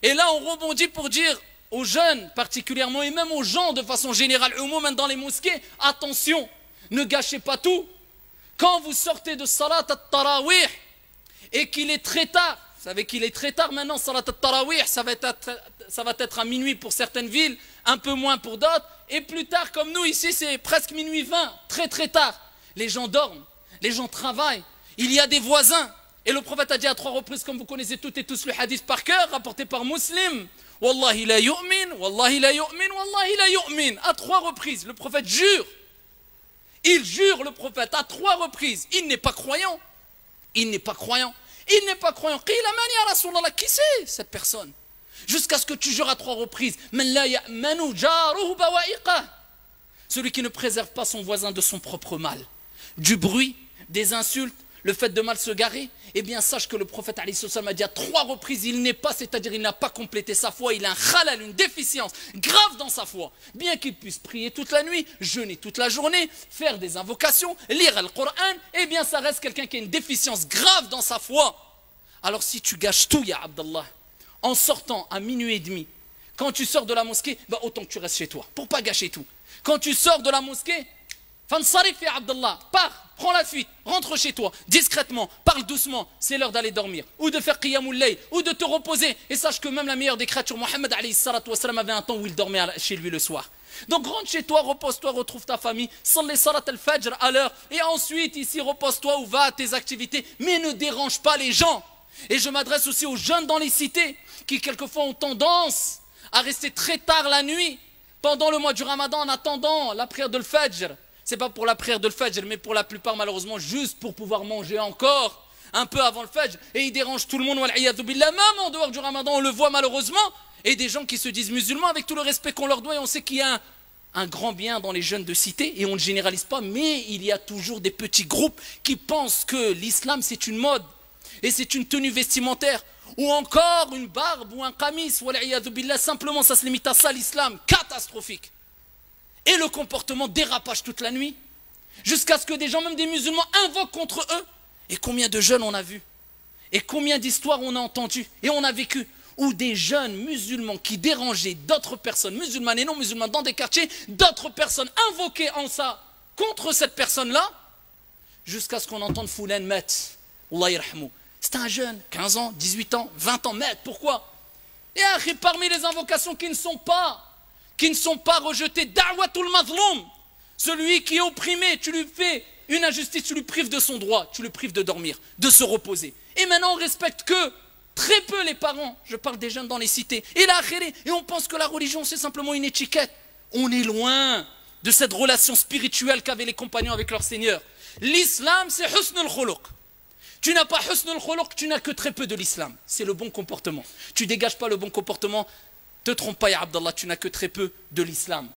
Et là, on rebondit pour dire aux jeunes particulièrement, et même aux gens de façon générale, même dans les mosquées, attention, ne gâchez pas tout. Quand vous sortez de Salat al-Tarawih et qu'il est très tard, vous savez qu'il est très tard maintenant, Salat al-Tarawih, ça va être à minuit pour certaines villes, un peu moins pour d'autres, et plus tard, comme nous ici, c'est presque minuit 20, très très tard. Les gens dorment, les gens travaillent, il y a des voisins. Et le prophète a dit à 3 reprises, comme vous connaissez toutes et tous le hadith par cœur, rapporté par Muslim, Wallahi la yu'min, Wallahi la yu'min, Wallahi la yu'min. À 3 reprises, le prophète jure. Il jure, le prophète, à 3 reprises. Il n'est pas croyant. Il n'est pas croyant. Il n'est pas croyant. Qila man ya Rasulallah, qui c'est cette personne? Jusqu'à ce que tu jures à 3 reprises. Man la ya'manu jaruhu bawa'iqah. Celui qui ne préserve pas son voisin de son propre mal. Du bruit, des insultes, le fait de mal se garer, eh bien sache que le prophète a dit à 3 reprises, il n'est pas, c'est-à-dire il n'a pas complété sa foi, il a un khalal, une déficience grave dans sa foi. Bien qu'il puisse prier toute la nuit, jeûner toute la journée, faire des invocations, lire le Coran, eh bien ça reste quelqu'un qui a une déficience grave dans sa foi. Alors si tu gâches tout, ya Abdallah, en sortant à minuit et demi, quand tu sors de la mosquée, bah autant que tu restes chez toi, pour pas gâcher tout. Quand tu sors de la mosquée, Fansarif ya Abdallah, pars, prends la fuite, rentre chez toi, discrètement, parle doucement, c'est l'heure d'aller dormir, ou de faire qiyamul layl, ou de te reposer, et sache que même la meilleure des créatures, Mohammed alayhi salatu wassalam, avait un temps où il dormait chez lui le soir. Donc rentre chez toi, repose-toi, retrouve ta famille, salli salat al-fajr à l'heure, et ensuite ici repose-toi ou va à tes activités, mais ne dérange pas les gens. Et je m'adresse aussi aux jeunes dans les cités, qui quelquefois ont tendance à rester très tard la nuit, pendant le mois du Ramadan, en attendant la prière de l'Fajr. C'est pas pour la prière de l'Fajr, mais pour la plupart malheureusement juste pour pouvoir manger encore un peu avant le Fajr. Et il dérange tout le monde, même en dehors du Ramadan, on le voit malheureusement. Et des gens qui se disent musulmans avec tout le respect qu'on leur doit, et on sait qu'il y a un grand bien dans les jeunes de cité, et on ne généralise pas, mais il y a toujours des petits groupes qui pensent que l'islam c'est une mode, et c'est une tenue vestimentaire, ou encore une barbe ou un qamis, simplement ça se limite à ça l'islam, catastrophique. Et le comportement dérapage toute la nuit, jusqu'à ce que des gens, même des musulmans, invoquent contre eux. Et combien de jeunes on a vu, et combien d'histoires on a entendues, et on a vécu, où des jeunes musulmans qui dérangeaient d'autres personnes, musulmanes et non musulmanes, dans des quartiers, d'autres personnes invoquaient en ça, contre cette personne-là, jusqu'à ce qu'on entende Foulan met, Allah yarhamou. C'est un jeune, 15 ans, 18 ans, 20 ans, met, pourquoi? Et parmi les invocations qui ne sont pas rejetés, da'watul mazloum, celui qui est opprimé, tu lui fais une injustice, tu lui prives de son droit, tu le prives de dormir, de se reposer. Et maintenant on respecte que très peu les parents, je parle des jeunes dans les cités, et on pense que la religion c'est simplement une étiquette. On est loin de cette relation spirituelle qu'avaient les compagnons avec leur Seigneur. L'islam c'est husnul khuluq. Tu n'as pas husnul khuluq, tu n'as que très peu de l'islam, c'est le bon comportement. Tu dégages pas le bon comportement, te trompe pas ya Abdallah, tu n'as que très peu de l'islam.